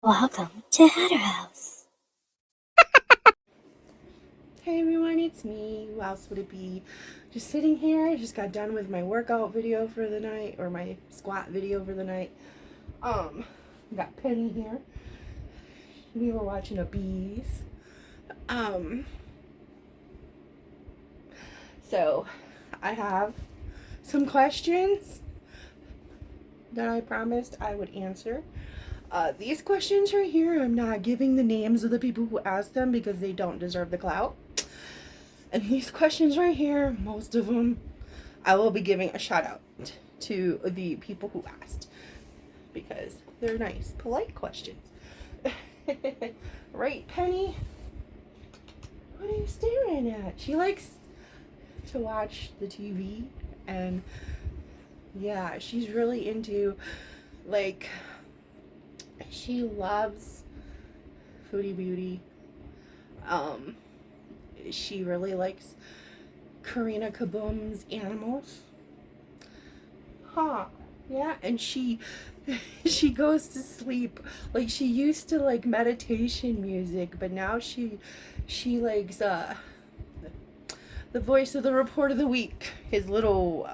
Welcome to Hatter House. Hey everyone, it's me. Who else would it be? Just sitting here. I just got done with my workout video for the night, or my squat video for the night. Got Penny here. We were watching a bees. So I have some questions that I promised I would answer. These questions right here, I'm not giving the names of the people who asked them because they don't deserve the clout. And these questions right here, most of them, I will be giving a shout out to the people who asked because they're nice, polite questions. Right, Penny? What are you staring at? She likes to watch the TV, and yeah, she's really into, like, she loves Foodie Beauty. She really likes Karina Kaboom's Animals. Huh. Yeah, and she goes to sleep. Like, she used to like meditation music, but now she likes the voice of the report of the week, his little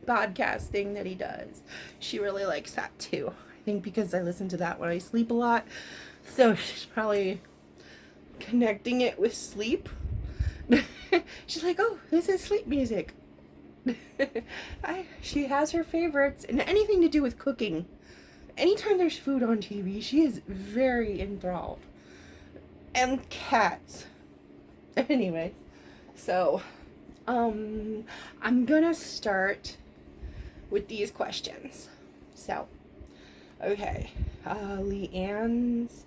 podcast thing that he does. She really likes that too. I think because I listen to that when I sleep a lot. So she's probably connecting it with sleep. She's like, oh, this is sleep music. She has her favorites, and anything to do with cooking. Anytime there's food on TV, she is very enthralled. And cats. Anyways, so I'm gonna start with these questions. So, okay, Leanne's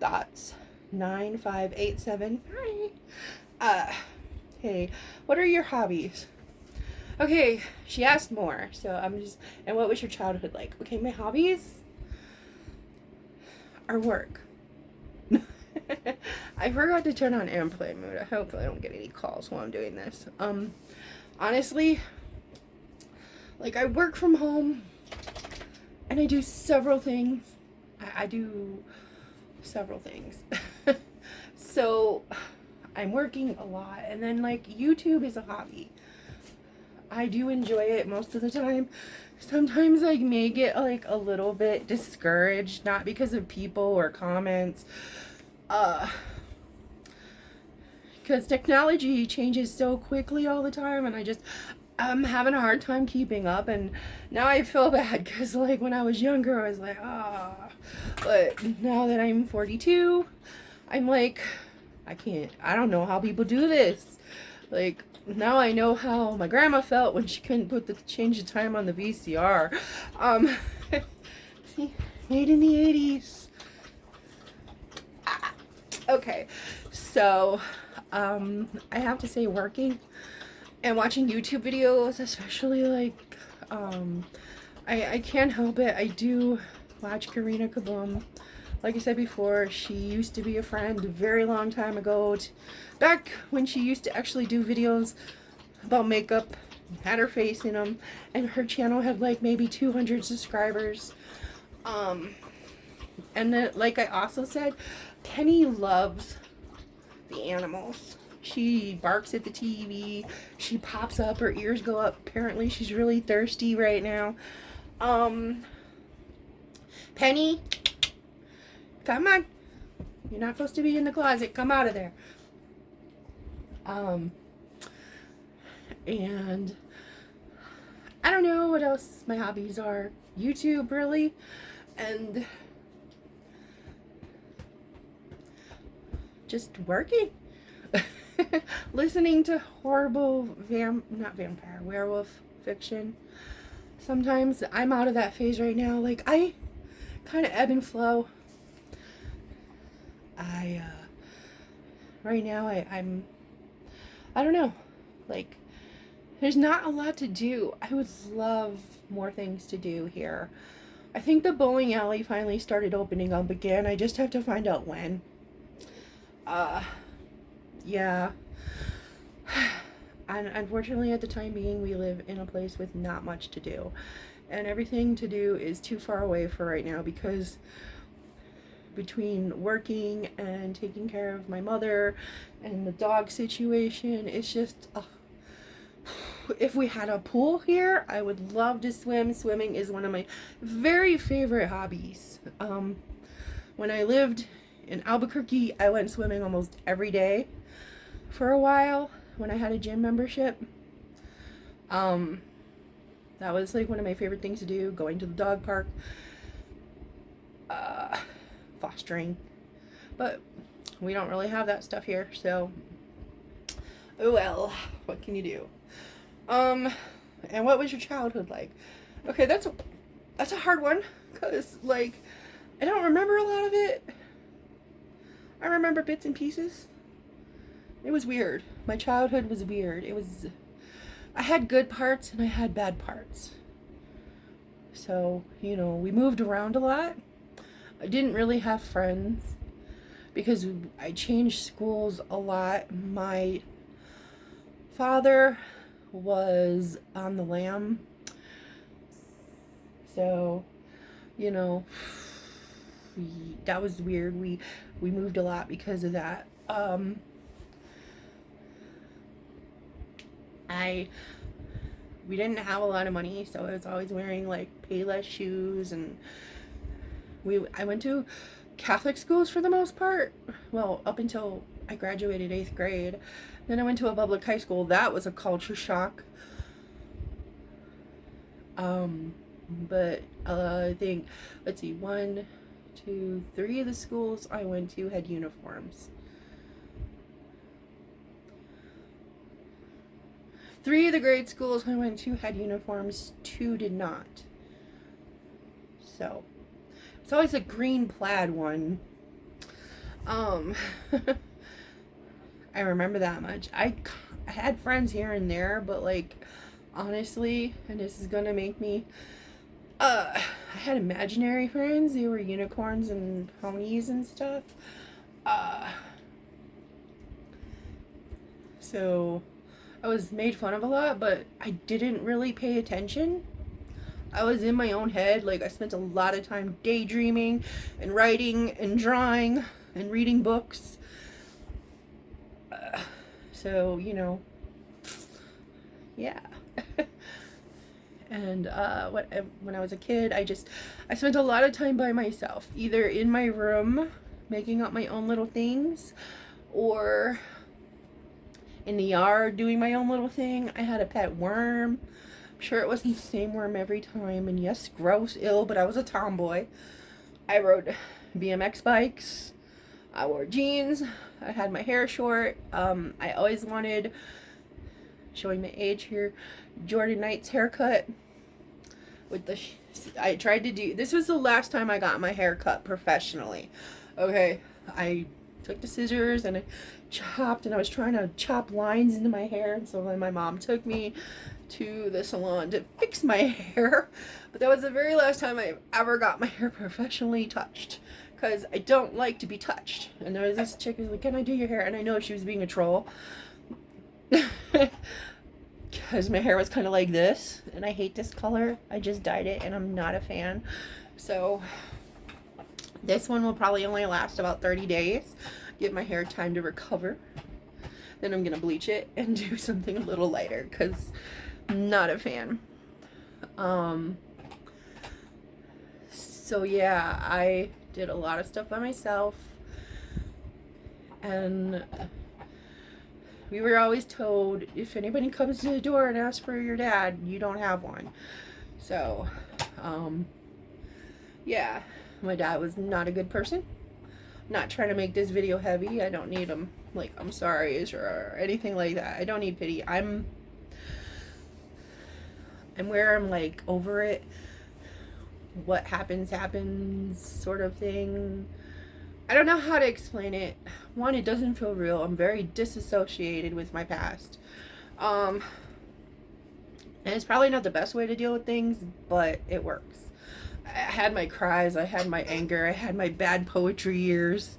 thoughts 9587. Hi. Hey, what are your hobbies? Okay, she asked more, so and what was your childhood like? Okay, my hobbies are work. I forgot to turn on airplane mode. I hope I don't get any calls while I'm doing this. Honestly, like, I work from home, and I do several things. I do several things. So, I'm working a lot, and then, like, YouTube is a hobby. I do enjoy it most of the time. Sometimes I may get like a little bit discouraged, not because of people or comments, because technology changes so quickly all the time, and I'm having a hard time keeping up. And now I feel bad because, like, when I was younger, I was like, but now that I'm 42, I'm like, I don't know how people do this. Like, now I know how my grandma felt when she couldn't change the time on the VCR. Made in the 80s. Okay, so I have to say, working and watching YouTube videos, especially, like, I can't help it. I do watch Karina Kaboom. Like I said before, she used to be a friend a very long time ago, back when she used to actually do videos about makeup, had her face in them, and her channel had like maybe 200 subscribers. And then, like I also said, Penny loves the animals. She barks at the TV. She pops up. Her ears go up. Apparently, she's really thirsty right now. Penny, come on. You're not supposed to be in the closet. Come out of there. And I don't know what else my hobbies are. YouTube, really. And just working. Listening to horrible werewolf fiction. Sometimes I'm out of that phase right now. Like, I kind of ebb and flow. Right now I don't know, like, there's not a lot to do. I would love more things to do here. I think the bowling alley finally started opening up again. I just have to find out when. Yeah. And unfortunately, at the time being, we live in a place with not much to do. And everything to do is too far away for right now because between working and taking care of my mother and the dog situation. It's just, if we had a pool here, I would love to swim. Swimming is one of my very favorite hobbies. When I lived in Albuquerque, I went swimming almost every day for a while when I had a gym membership. That was like one of my favorite things to do, going to the dog park, fostering. But we don't really have that stuff here, so oh well, what can you do? And what was your childhood like? Okay, that's a hard one, because like I don't remember a lot of it. I remember bits and pieces. It was weird. My childhood was weird. I had good parts and I had bad parts. So, we moved around a lot. I didn't really have friends because I changed schools a lot. My father was on the lam. So, that was weird. We moved a lot because of that. We didn't have a lot of money, so I was always wearing like Payless shoes, and I went to Catholic schools for the most part. Well, up until I graduated 8th grade. Then I went to a public high school. That was a culture shock. But I think, let's see, 1, 2, 3 of the schools I went to had uniforms. 3 of the grade schools I went to had uniforms, 2 did not. So, it's always a green plaid one. I remember that much. I had friends here and there, but like, honestly, and this is gonna make me, I had imaginary friends. They were unicorns and ponies and stuff. So I was made fun of a lot, but I didn't really pay attention. I was in my own head. Like, I spent a lot of time daydreaming and writing and drawing and reading books. So, yeah. And when I was a kid, I spent a lot of time by myself, either in my room making up my own little things, or in the yard doing my own little thing. I had a pet worm. I'm sure it wasn't the same worm every time, and yes, gross, ill, but I was a tomboy. I rode BMX bikes. I wore jeans. I had my hair short. I always wanted, showing my age here, Jordan Knight's haircut. I tried to do, this was the last time I got my hair cut professionally. Okay, I took the scissors and I chopped, and I was trying to chop lines into my hair, and so then my mom took me to the salon to fix my hair. But that was the very last time I ever got my hair professionally touched, because I don't like to be touched. And there was this chick who's like, "Can I do your hair?" And I know she was being a troll, because my hair was kind of like this, and I hate this color. I just dyed it and I'm not a fan. So this one will probably only last about 30 days. Give my hair time to recover. Then I'm gonna bleach it and do something a little lighter, because I'm not a fan. So yeah, I did a lot of stuff by myself, and we were always told, if anybody comes to the door and asks for your dad, you don't have one. So, yeah, my dad was not a good person. Not trying to make this video heavy. I don't need him, like, I'm sorry, or anything like that. I don't need pity. I'm where I'm like over it. What happens sort of thing. I don't know how to explain it. One, it doesn't feel real. I'm very disassociated with my past. And it's probably not the best way to deal with things, but it works. I had my cries, I had my anger, I had my bad poetry years.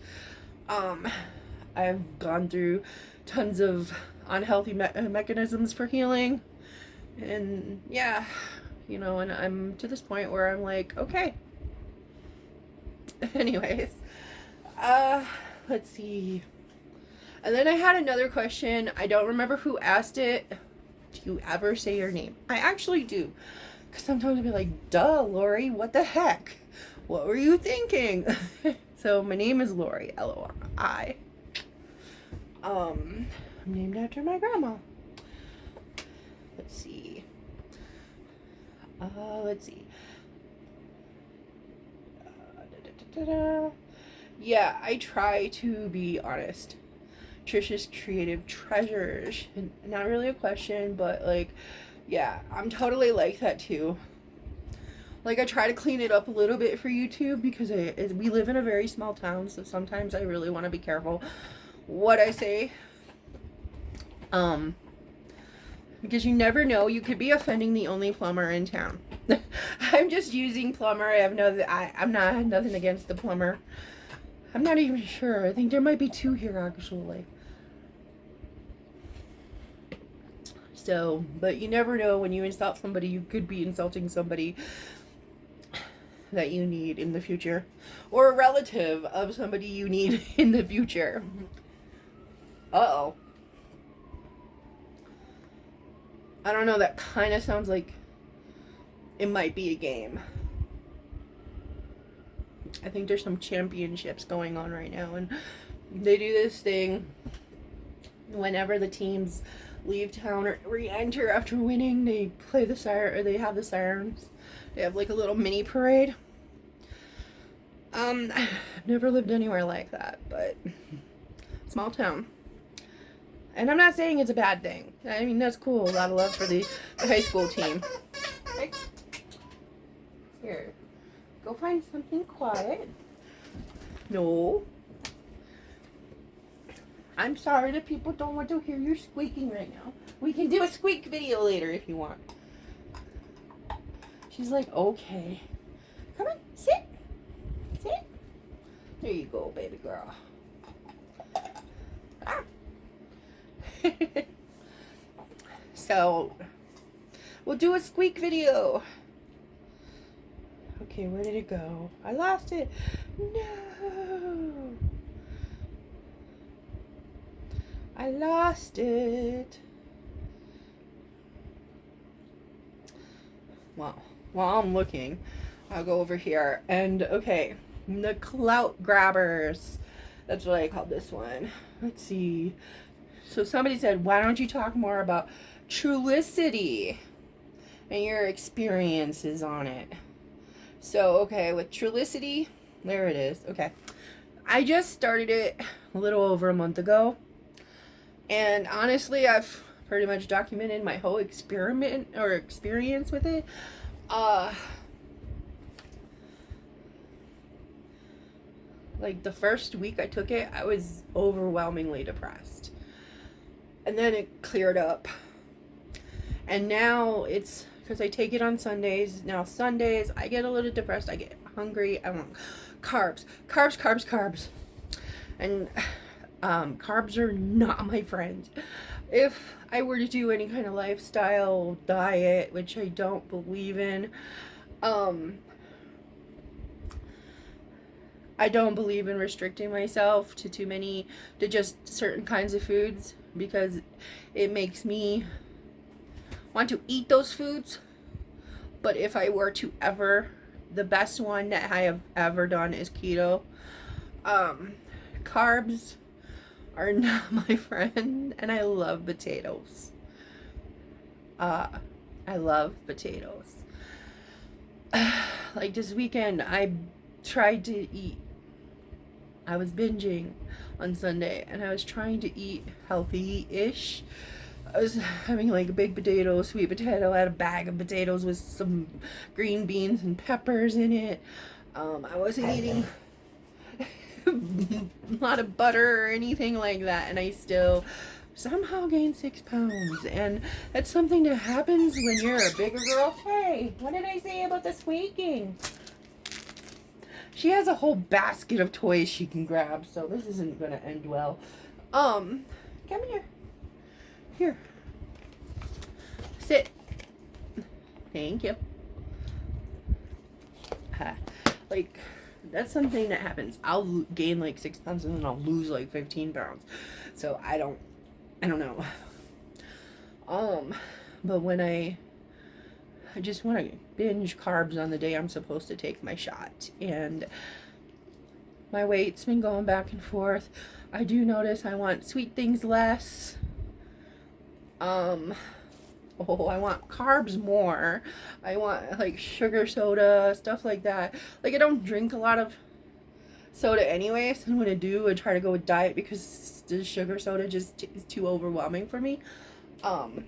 I've gone through tons of unhealthy mechanisms for healing. And yeah, and I'm to this point where I'm like, okay. Anyways, Let's see. And then I had another question. I don't remember who asked it. Do you ever say your name? I actually do. Because sometimes I'll be like, duh, Lori, what the heck? What were you thinking? So my name is Lori, Lori. I'm named after my grandma. Let's see. Let's see. Yeah, I try to be honest. Trisha's creative treasures. Not really a question, but like, yeah, I'm totally like that too. Like, I try to clean it up a little bit for YouTube because we live in a very small town, so sometimes I really want to be careful what I say. Because you never know, you could be offending the only plumber in town. I'm just using plumber. I'm not nothing against the plumber. I'm not even sure. I think there might be two here actually. So, but you never know, when you insult somebody, you could be insulting somebody that you need in the future, or a relative of somebody you need in the future. Uh-oh. I don't know, that kind of sounds like it might be a game. I think there's some championships going on right now, and they do this thing whenever the teams leave town or re-enter after winning. They play the siren, or they have the sirens. They have like a little mini parade. I've never lived anywhere like that, but small town. And I'm not saying it's a bad thing. I mean, that's cool. A lot of love for the high school team. Okay. Here. Go find something quiet. No. I'm sorry that people don't want to hear you squeaking right now. We can do a squeak video later if you want. She's like, okay. Come on, sit. Sit. There you go, baby girl. Ah. So, we'll do a squeak video. Okay, where did it go? I lost it. No. I lost it. Well, while I'm looking, I'll go over here. And, okay, the clout grabbers. That's what I call this one. Let's see. So somebody said, why don't you talk more about Trulicity and your experiences on it? So, okay, with Trulicity, there it is. Okay. I just started it a little over a month ago. And honestly, I've pretty much documented my whole experience with it. Like the first week I took it, I was overwhelmingly depressed. And then it cleared up. And now it's because I take it on Sundays. Now Sundays, I get a little depressed. I get hungry. I want carbs. And carbs are not my friend. If I were to do any kind of lifestyle diet, which I don't believe in, I don't believe in restricting myself to just certain kinds of foods, because it makes me want to eat those foods. But if I were to the best one that I have ever done is keto. Carbs are not my friend, and I love potatoes. I love potatoes. Like this weekend, I tried to eat. I was binging on Sunday, and I was trying to eat healthy-ish. I was having like a big potato, sweet potato. I had a bag of potatoes with some green beans and peppers in it. I wasn't eating a lot of butter or anything like that, and I still somehow gained 6 pounds. And that's something that happens when you're a bigger girl. Hey, what did I say about the squeaking? She has a whole basket of toys she can grab, so this isn't gonna end well. Come here. Here. Sit. Thank you. Like, That's something that happens. I'll gain like 6 pounds and then I'll lose like 15 pounds. So I don't know. But when I just want to binge carbs on the day I'm supposed to take my shot, and my weight's been going back and forth. I do notice I want sweet things less. I want carbs more. I want like sugar soda, stuff like that. Like I don't drink a lot of soda anyway, so when I do, I try to go with diet because the sugar soda just is too overwhelming for me. Come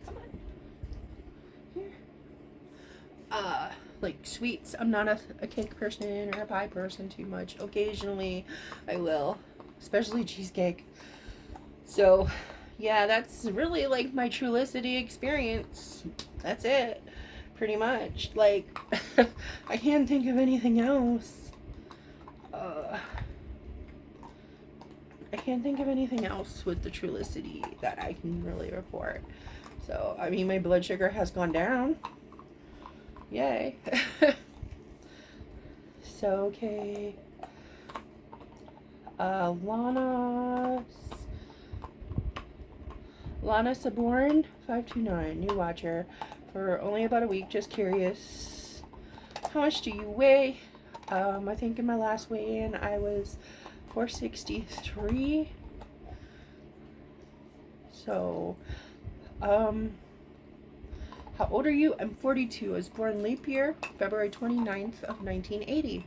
on. Here. Like sweets, I'm not a cake person or a pie person too much. Occasionally I will, especially cheesecake. So yeah, that's really like my Trulicity experience. That's it, pretty much. Like I can't think of anything else. I can't think of anything else with the Trulicity that I can really report. So I mean, my blood sugar has gone down. Yay. So okay. Lana Saborn 529, new watcher, for only about a week. Just curious, how much do you weigh? I think in my last weigh-in I was 463. So, how old are you? I'm 42. I was born leap year, February 29th of 1980.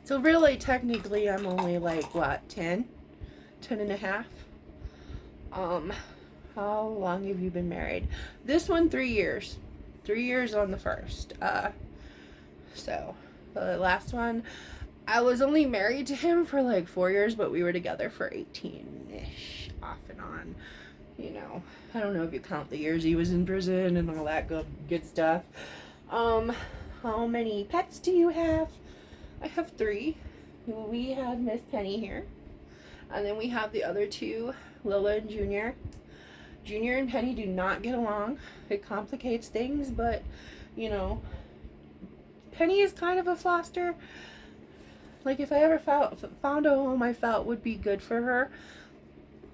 So really, technically, I'm only like, what, 10 and a half? How long have you been married? This one, 3 years. 3 years on the first. So, the last one, I was only married to him for like 4 years, but we were together for 18-ish, off and on. You know, I don't know if you count the years he was in prison and all that good stuff. How many pets do you have? I have 3. We have Miss Penny here. And then we have the other 2, Lola and Junior. Junior and Penny do not get along. It complicates things, but, you know, Penny is kind of a foster. Like, if I ever found a home I felt would be good for her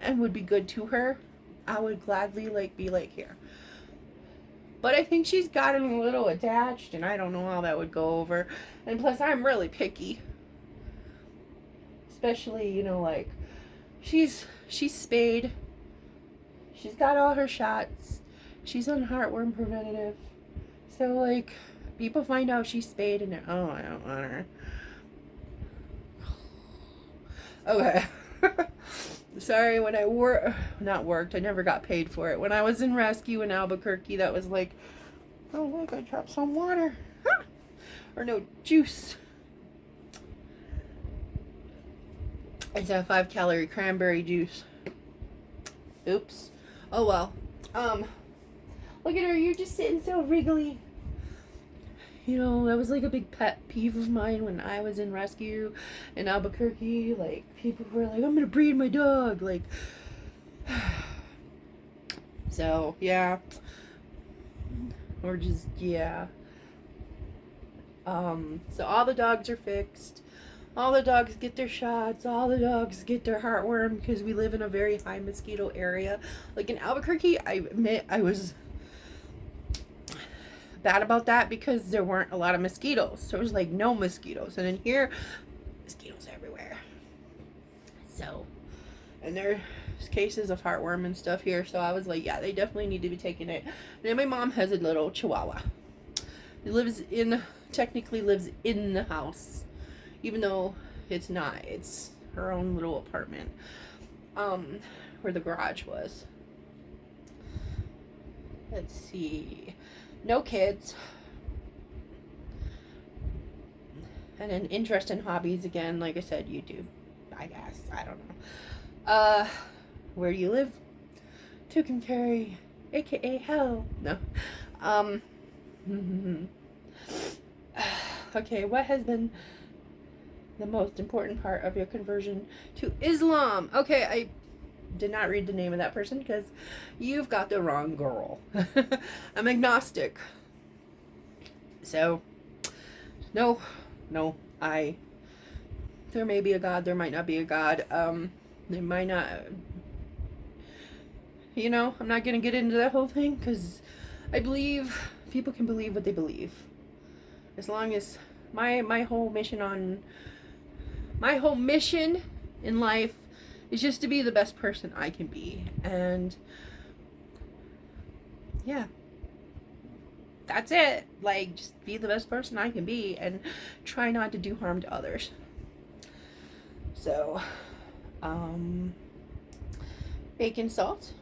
and would be good to her, I would gladly, like, be like here. But I think she's gotten a little attached, and I don't know how that would go over. And plus, I'm really picky. Especially, you know, like, she's spayed. She's got all her shots. She's on heartworm preventative. So, like, people find out she's spayed and they're, oh, I don't want her. Okay. Sorry, when I not worked, I never got paid for it. When I was in rescue in Albuquerque, that was like, oh, look, I dropped some water. Or no, juice. It's a 5-calorie cranberry juice. Oops. Oh well. Look at her, you're just sitting so wriggly. You know, that was like a big pet peeve of mine when I was in rescue in Albuquerque. Like, people were like, I'm gonna breed my dog. Like, so, yeah. Or just, yeah. So all the dogs are fixed. All the dogs get their shots. All the dogs get their heartworm because we live in a very high mosquito area. Like in Albuquerque, I admit I was bad about that because there weren't a lot of mosquitoes. There was like no mosquitoes. And in here, mosquitoes everywhere. So, and there's cases of heartworm and stuff here. So I was like, yeah, they definitely need to be taking it. And then my mom has a little chihuahua. It technically lives in the house. Even though it's not. It's her own little apartment. Where the garage was. Let's see. No kids. And an interest in hobbies again. Like I said, YouTube. I guess. I don't know. Where do you live? Tucumcari. AKA hell. No. Okay, what has been the most important part of your conversion to Islam? Okay, I did not read the name of that person because you've got the wrong girl. I'm agnostic. So, no, there may be a God, there might not be a God. There might not, I'm not going to get into that whole thing, because I believe people can believe what they believe. As long as my whole mission in life is just to be the best person I can be. And yeah, that's it. Like, just be the best person I can be and try not to do harm to others. So, bacon salt.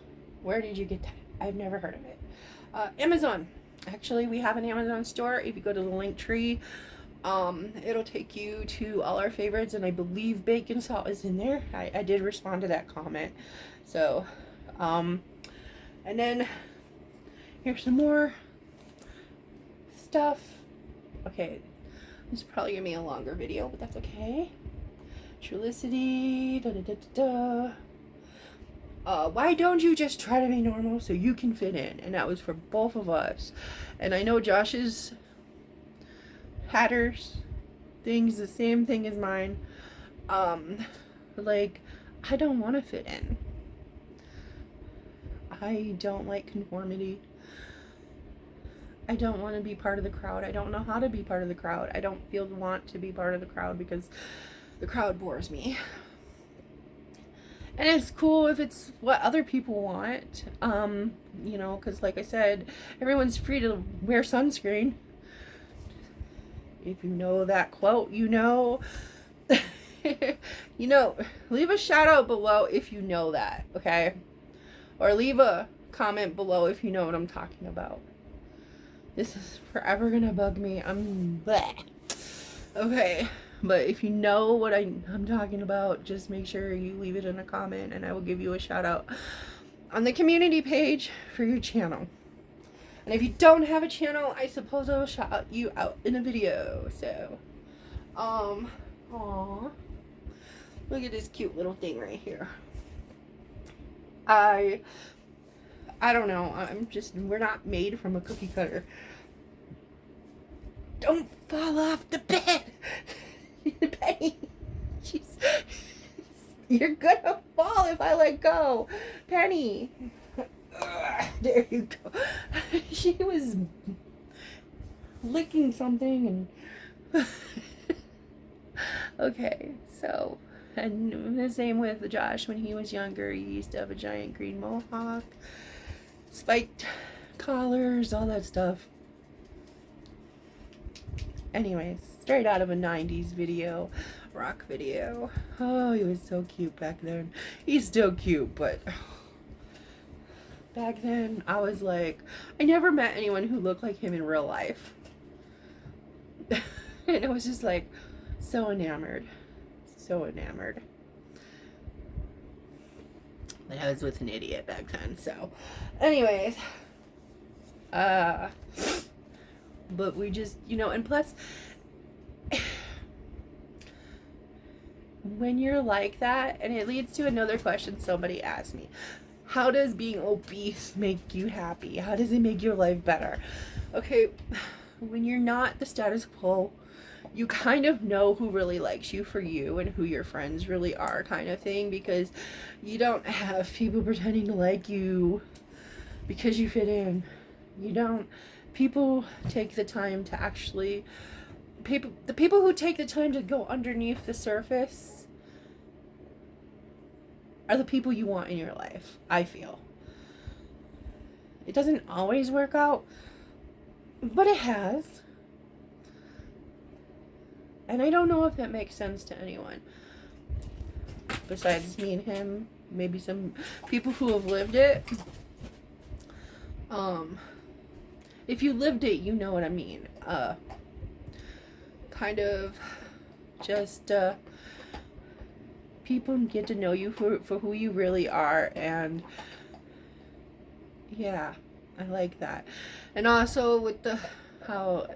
Where did you get that? I've never heard of it. Amazon. Actually, we have an Amazon store. If you go to the link tree, it'll take you to all our favorites, and I believe bacon salt is in there. I did respond to that comment. So, and then here's some more stuff. Okay, this is probably gonna be a longer video, but that's okay. Trulicity, why don't you just try to be normal so you can fit in? And that was for both of us. And I know Josh's hatters thing's the same thing as mine. Like, I don't want to fit in. I don't like conformity. I don't want to be part of the crowd. I don't know how to be part of the crowd. I don't feel want to be part of the crowd because the crowd bores me. And it's cool if it's what other people want, because like I said, everyone's free to wear sunscreen. If you know that quote, leave a shout out below if you know that, okay? Or leave a comment below if you know what I'm talking about. This is forever gonna bug me. I'm bleh. Okay. But if you know what I'm talking about, just make sure you leave it in a comment and I will give you a shout out on the community page for your channel. And if you don't have a channel, I suppose I will shout you out in a video. So, aw. Look at this cute little thing right here. I don't know. We're not made from a cookie cutter. Don't fall off the bed. Penny, you're gonna fall if I let go. Penny. There you go. She was licking something and okay, so, and the same with Josh. When he was younger, he used to have a giant green mohawk, spiked collars, all that stuff. Anyways, straight out of a 90s video, rock video. Oh, he was so cute back then. He's still cute, but back then I was like, I never met anyone who looked like him in real life. And I was just like, so enamored. So enamored. But I was with an idiot back then, so. Anyways. But we just, and plus, when you're like that, and it leads to another question somebody asked me. How does being obese make you happy? How does it make your life better? Okay, when you're not the status quo, you kind of know who really likes you for you and who your friends really are, kind of thing, because you don't have people pretending to like you because you fit in. You don't. People take the time to actually, the people who take the time to go underneath the surface are the people you want in your life, I feel. It doesn't always work out, but it has. And I don't know if that makes sense to anyone besides me and him, maybe some people who have lived it. If you lived it, you know what I mean. Kind of just people get to know you for who you really are, and yeah, I like that. And also with how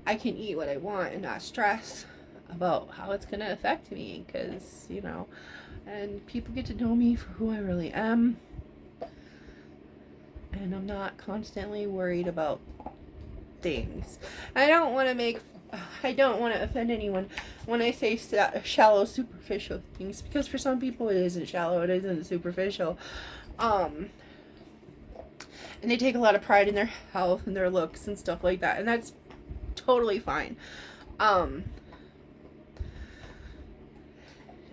I can eat what I want and not stress about how it's gonna affect me, because and people get to know me for who I really am. And I'm not constantly worried about things. I don't want to offend anyone when I say shallow, superficial things, because for some people it isn't shallow, it isn't superficial. And they take a lot of pride in their health and their looks and stuff like that, and that's totally fine.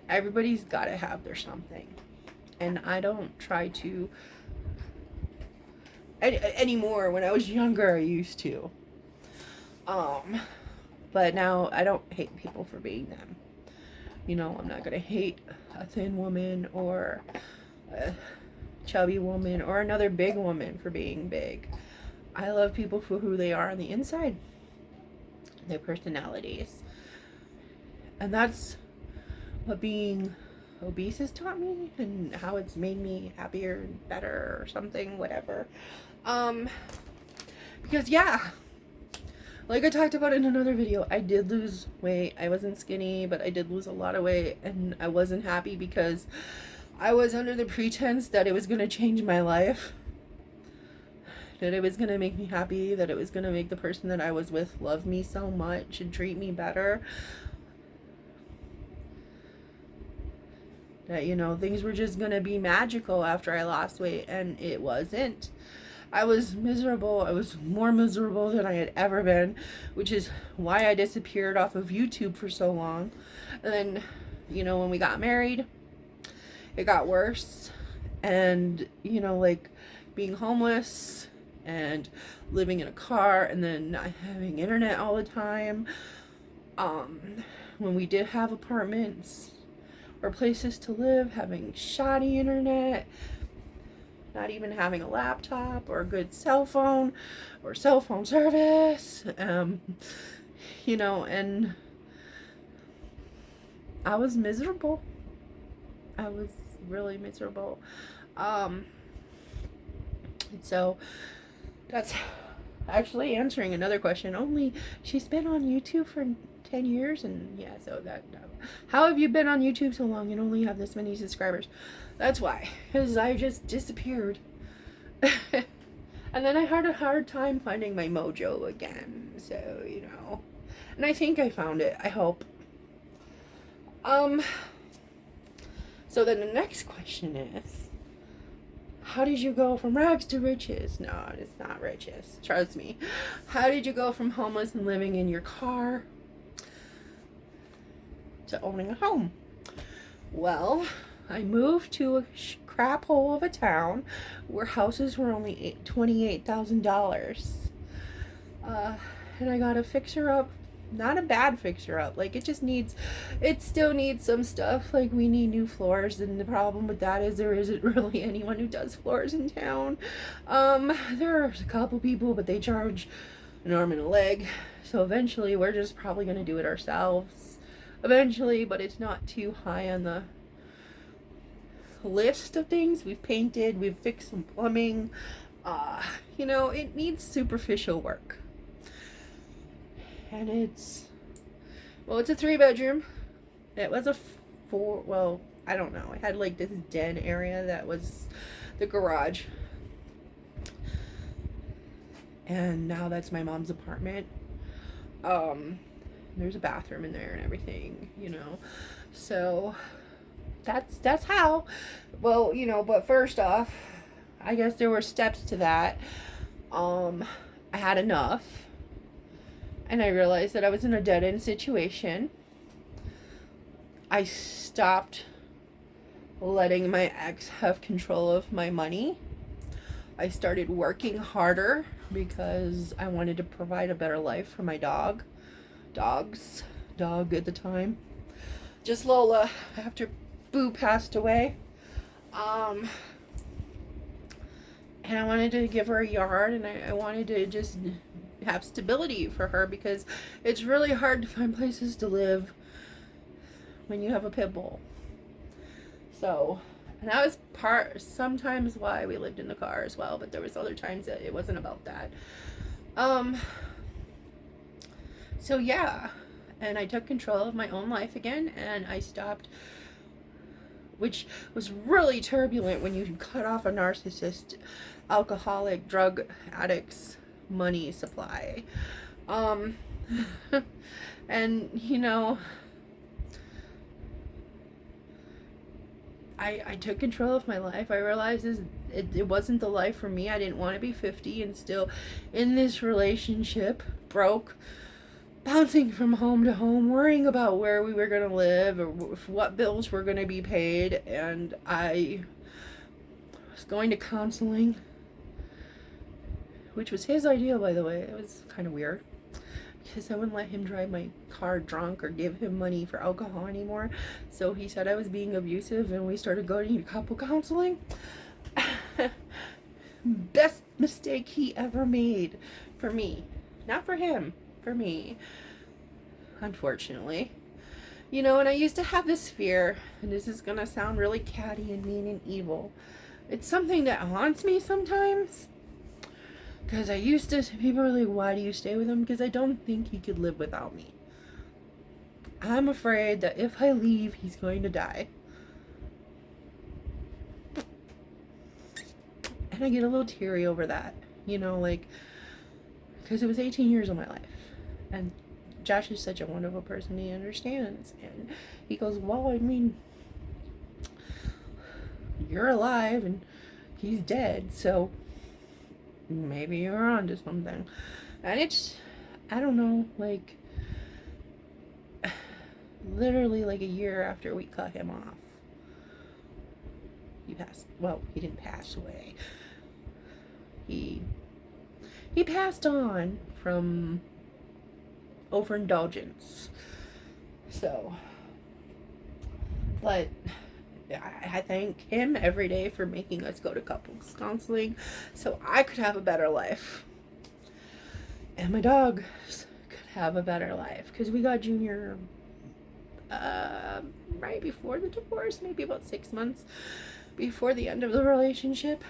Everybody's got to have their something, and I don't try to anymore. When I was younger, I used to. But now I don't hate people for being them. You know, I'm not gonna hate a thin woman or a chubby woman or another big woman for being big. I love people for who they are on the inside, their personalities. And that's what being obese has taught me, and how it's made me happier and better or something, whatever. Because yeah, like I talked about in another video, I did lose weight. I wasn't skinny, but I did lose a lot of weight, and I wasn't happy because I was under the pretense that it was going to change my life, that it was going to make me happy, that it was going to make the person that I was with love me so much and treat me better. That, you know, things were just going to be magical after I lost weight, and it wasn't. I was miserable. I was more miserable than I had ever been, which is why I disappeared off of YouTube for so long. And then, you know, when we got married, it got worse. And, you know, like being homeless and living in a car and then not having internet all the time. When we did have apartments or places to live, having shoddy internet, not even having a laptop or a good cell phone or cell phone service, you know, and I was miserable. I was really miserable. So that's actually answering another question. Only she's been on YouTube for 10 years, and yeah, so that, how have you been on YouTube so long and only have this many subscribers? That's why, because I just disappeared. And then I had a hard time finding my mojo again, so, you know, and I think I found it, I hope. So then the next question is, how did you go from rags to riches? No, it's not riches, trust me. How did you go from homeless and living in your car to owning a home? Well, I moved to a crap hole of a town where houses were only $28,000. And I got a fixer-up, not a bad fixer-up, like it still needs some stuff, like we need new floors, and the problem with that is there isn't really anyone who does floors in town. There are a couple people, but they charge an arm and a leg, so eventually we're just probably going to do it ourselves eventually, but it's not too high on the list of things. We've painted, we've fixed some plumbing, you know, it needs superficial work. And it's a 3-bedroom. It was a 4, well, I don't know, it had like this den area that was the garage, and now that's my mom's apartment. There's a bathroom in there and everything, you know, so that's how. Well, you know, but first off, I guess there were steps to that. I had enough, and I realized that I was in a dead-end situation. I stopped letting my ex have control of my money. I started working harder because I wanted to provide a better life for my dog at the time, just Lola, after Boo passed away. And I wanted to give her a yard, and I wanted to just have stability for her, because it's really hard to find places to live when you have a pit bull. So, and that was sometimes why we lived in the car as well, but there was other times that it wasn't about that. So yeah, and I took control of my own life again, and I stopped, which was really turbulent when you cut off a narcissist, alcoholic, drug addict's money supply. Um, and, you know, I took control of my life. I realized it wasn't the life for me. I didn't want to be 50 and still in this relationship, broke, bouncing from home to home, worrying about where we were going to live or what bills were going to be paid. And I was going to counseling, which was his idea, by the way. It was kind of weird because I wouldn't let him drive my car drunk or give him money for alcohol anymore. So he said I was being abusive, and we started going to couple counseling. Best mistake he ever made for me. Not for him, for me. Unfortunately. You know, and I used to have this fear, and this is gonna sound really catty and mean and evil. It's something that haunts me sometimes. Because I used to, people are like, why do you stay with him? Because I don't think he could live without me. I'm afraid that if I leave, he's going to die. And I get a little teary over that. You know, like, because it was 18 years of my life. And Josh is such a wonderful person. He understands. And he goes, well, I mean, you're alive and he's dead. So maybe you're onto something. And it's, I don't know, like, literally like a year after we cut him off, he passed. Well, he didn't pass away. He passed on from overindulgence. So, but I thank him every day for making us go to couples counseling so I could have a better life. And my dogs could have a better life. Because we got Junior right before the divorce, maybe about 6 months before the end of the relationship.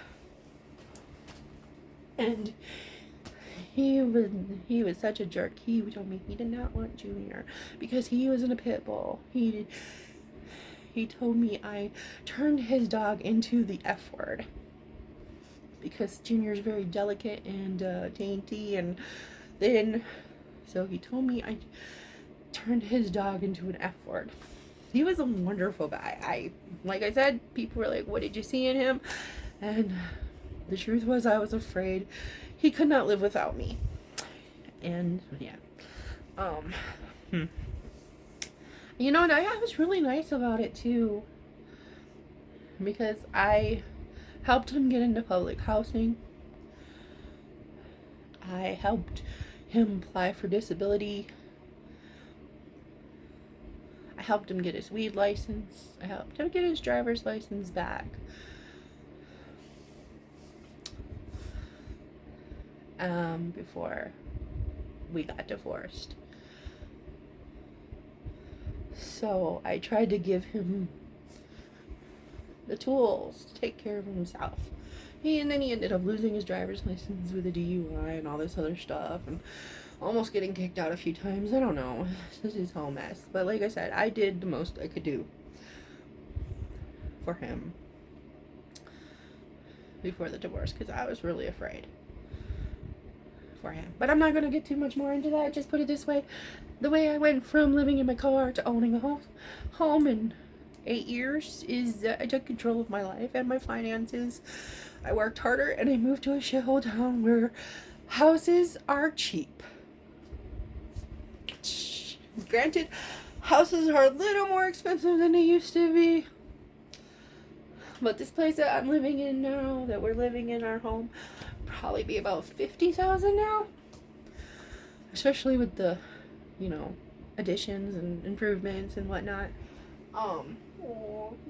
And he was such a jerk. He told me he did not want Junior because he was in a pit bull. He told me I turned his dog into the F word because Junior's very delicate and dainty and thin. So he told me I turned his dog into an F word. He was a wonderful guy. Like I said, people were like, what did you see in him? And the truth was I was afraid he could not live without me. And yeah. You know, and I was really nice about it too, because I helped him get into public housing. I helped him apply for disability. I helped him get his weed license. I helped him get his driver's license back. Before we got divorced. So I tried to give him the tools to take care of himself. And then he ended up losing his driver's license with a DUI and all this other stuff, and almost getting kicked out a few times. I don't know. This is a whole mess. But like I said, I did the most I could do for him before the divorce because I was really afraid for him. But I'm not going to get too much more into that. Just put it this way. The way I went from living in my car to owning a home in 8 years is I took control of my life and my finances. I worked harder and I moved to a shithole town where houses are cheap. Granted, houses are a little more expensive than they used to be. But this place that I'm living in now, that we're living in our home, probably be about $50,000 now. Especially with the, you know, additions and improvements and whatnot. Oh,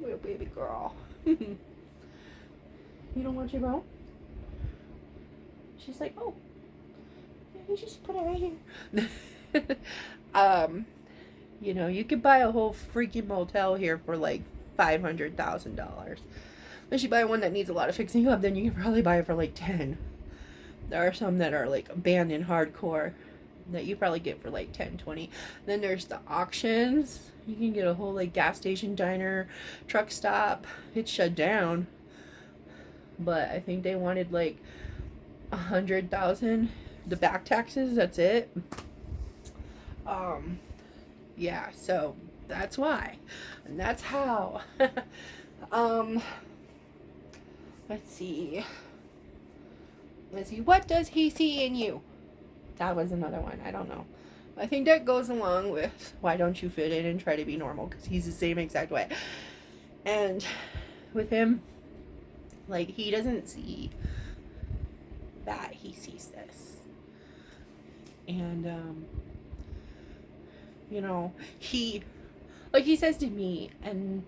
little baby girl. You don't want your bone? She's like, oh, you just put it right here. You know, you could buy a whole freaking motel here for like $500,000. Unless you buy one that needs a lot of fixing up, then you can probably buy it for like 10. There are some that are like abandoned hardcore that you probably get for like 10, 20. Then there's the auctions. You can get a whole like gas station, diner, truck stop. It's shut down. But I think they wanted like 100,000 the back taxes, that's it. Yeah, so that's why. And that's how. um, let's see. What does he see in you? That was another one. I don't know. I think that goes along with why don't you fit in and try to be normal, because he's the same exact way. And with him, like, he doesn't see that, he sees this. And you know, he, like he says to me, and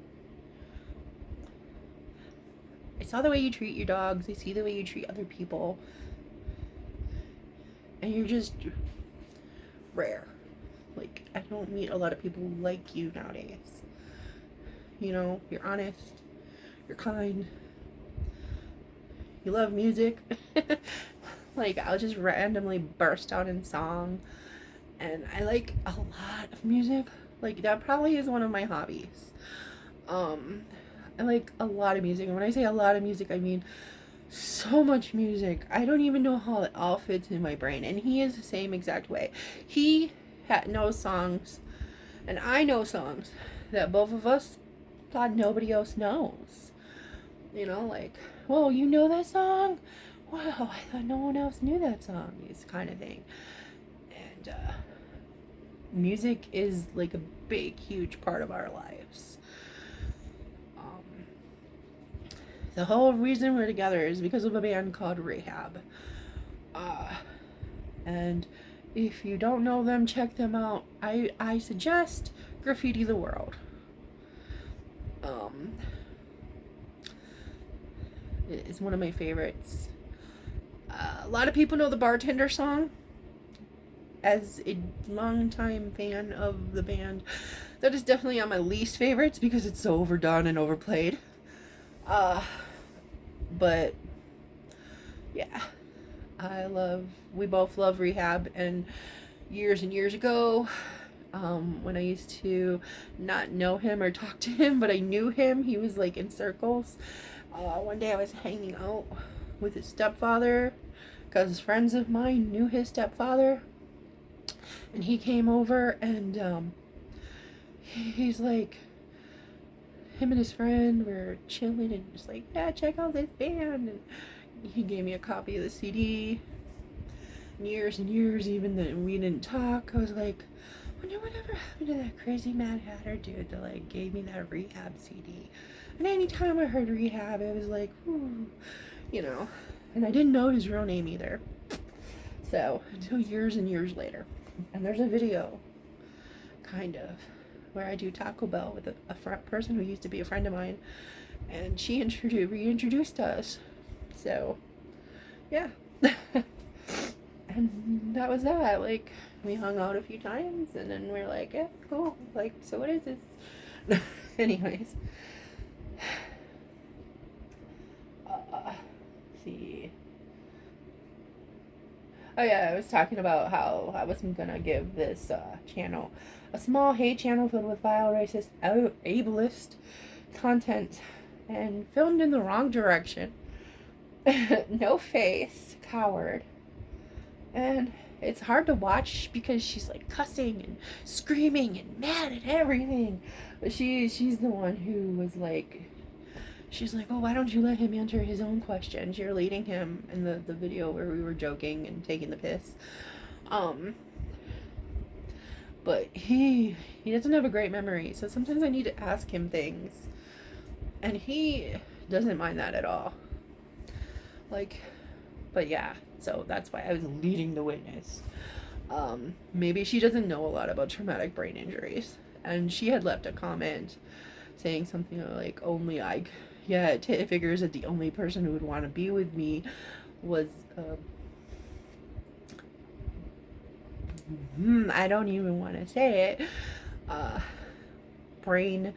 I saw the way you treat your dogs, I see the way you treat other people, and you're just rare. Like, I don't meet a lot of people like you nowadays. You know, you're honest, you're kind, you love music. Like, I'll just randomly burst out in song, and I like a lot of music. Like, that probably is one of my hobbies. I like a lot of music, and when I say a lot of music, I mean so much music. I don't even know how it all fits in my brain, and he is the same exact way. He knows songs, and I know songs that both of us thought nobody else knows. You know, like, whoa, you know that song? Wow, I thought no one else knew that song. This kind of thing. And music is like a big, huge part of our lives. The whole reason we're together is because of a band called Rehab. And if you don't know them, check them out. I suggest Graffiti the World. It's one of my favorites. A lot of people know the Bartender song. As a longtime fan of the band, that is definitely on my least favorites because it's so overdone and overplayed. But yeah, we both love Rehab, and years ago, when I used to not know him or talk to him, but I knew him, he was like in circles. One day I was hanging out with his stepfather, because friends of mine knew his stepfather, and he came over, and he's like, him and his friend were chilling and just like, yeah, check out this band. And he gave me a copy of the CD. Years and years, even that we didn't talk, I was like, I wonder whatever happened to that crazy Mad Hatter dude that like gave me that Rehab CD. And anytime I heard Rehab, it was like, whoo, you know. And I didn't know his real name either. So, until years and years later. And there's a video, kind of, where I do Taco Bell with a person who used to be a friend of mine, and she reintroduced us. So, yeah. And that was that. Like, we hung out a few times, and then we're like, yeah, cool. Like, so what is this? Anyways. See. Oh yeah, I was talking about how I wasn't gonna give this channel a small hate channel filled with vile, racist, ableist content, and filmed in the wrong direction. No face, coward. And it's hard to watch because she's like cussing and screaming and mad at everything. But she's the one who was like, she's like, oh, why don't you let him answer his own questions? You're leading him in the video where we were joking and taking the piss. But he doesn't have a great memory, so sometimes I need to ask him things. And he doesn't mind that at all. Like, but yeah, so that's why I was leading the witness. Maybe she doesn't know a lot about traumatic brain injuries. And she had left a comment saying something like, it figures that the only person who would want to be with me was, I don't even want to say it, brain,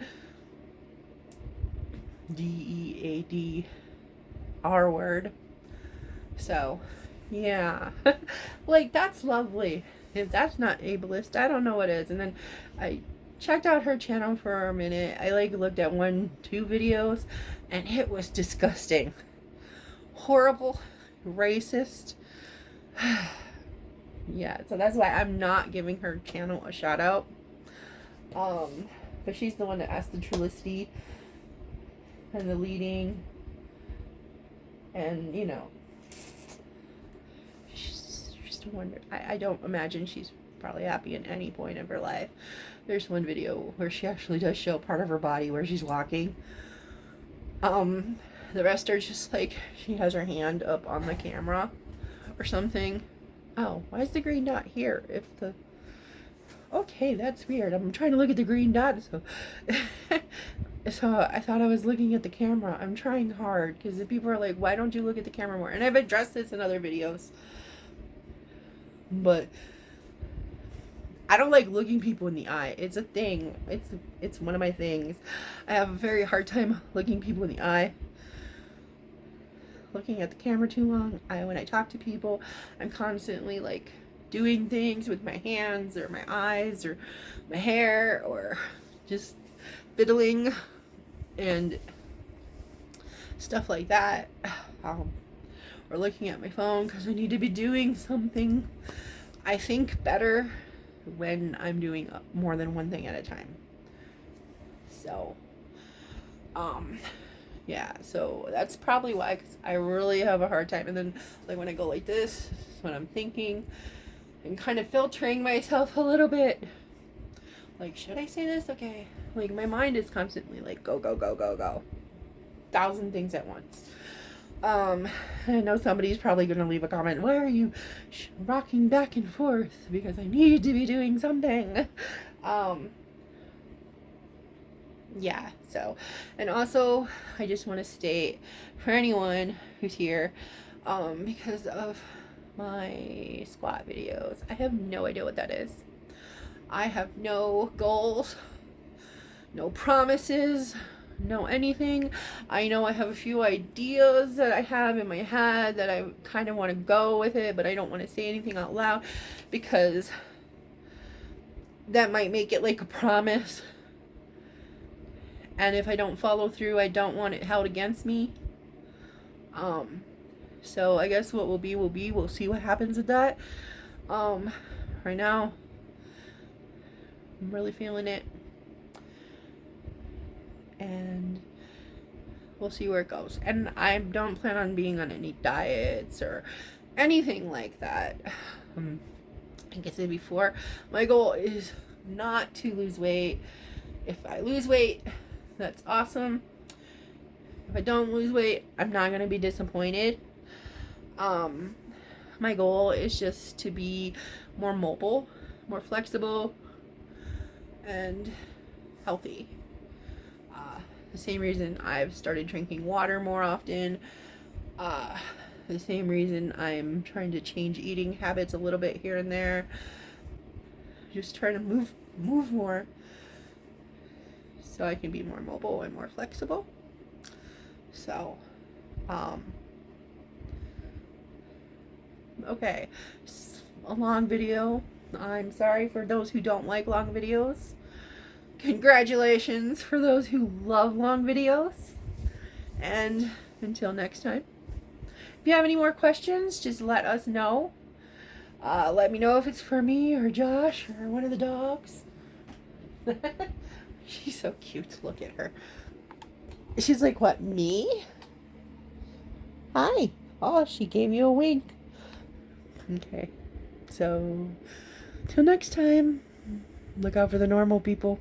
DEAD, R word. So, yeah. Like, that's lovely. If that's not ableist, I don't know what is. And then I checked out her channel for a minute. I like looked at 1-2 videos, and it was disgusting. Horrible. Racist. Yeah, so that's why I'm not giving her channel a shout out. But she's the one that asked the Trulicity and the leading, and she's just a wonder. I don't imagine she's probably happy in any point of her life. There's one video where she actually does show part of her body where she's walking. The rest are just like she has her hand up on the camera or something. Oh, why is the green dot here? Okay, that's weird. I'm trying to look at the green dot, so so I thought I was looking at the camera. I'm trying hard because the people are like, why don't you look at the camera more? And I've addressed this in other videos, but I don't like looking people in the eye. It's a thing. It's one of my things. I have a very hard time looking people in the eye. Looking at the camera too long. When I talk to people, I'm constantly like doing things with my hands or my eyes or my hair or just fiddling and stuff like that. Or looking at my phone because I need to be doing something. I think better when I'm doing more than one thing at a time. So, yeah, so that's probably why, because I really have a hard time. And then, like, when I go like this, is when I'm thinking and kind of filtering myself a little bit. Like, should I say this? Okay. Like, my mind is constantly like, go, go, go, go, go. 1,000 things at once. I know somebody's probably going to leave a comment. Why are you rocking back and forth? Because I need to be doing something. Yeah, so, and also, I just want to state for anyone who's here, because of my squat videos, I have no idea what that is. I have no goals, no promises, no anything. I know I have a few ideas that I have in my head that I kind of want to go with it, but I don't want to say anything out loud because that might make it like a promise. And if I don't follow through, I don't want it held against me. So I guess what will be will be. We'll see what happens with that. Right now, I'm really feeling it. And we'll see where it goes. And I don't plan on being on any diets or anything like that. Like I said before, my goal is not to lose weight. If I lose weight, that's awesome. If I don't lose weight, I'm not going to be disappointed. My goal is just to be more mobile, more flexible, and healthy. The same reason I've started drinking water more often. The same reason I'm trying to change eating habits a little bit here and there. Just trying to move more so I can be more mobile and more flexible. So, okay, a long video. I'm sorry for those who don't like long videos. Congratulations for those who love long videos. And until next time, if you have any more questions, just let us know. Let me know if it's for me or Josh or one of the dogs. She's so cute. Look at her. She's like, what, me? Hi. Oh, she gave you a wink. Okay. So, till next time, look out for the normal people.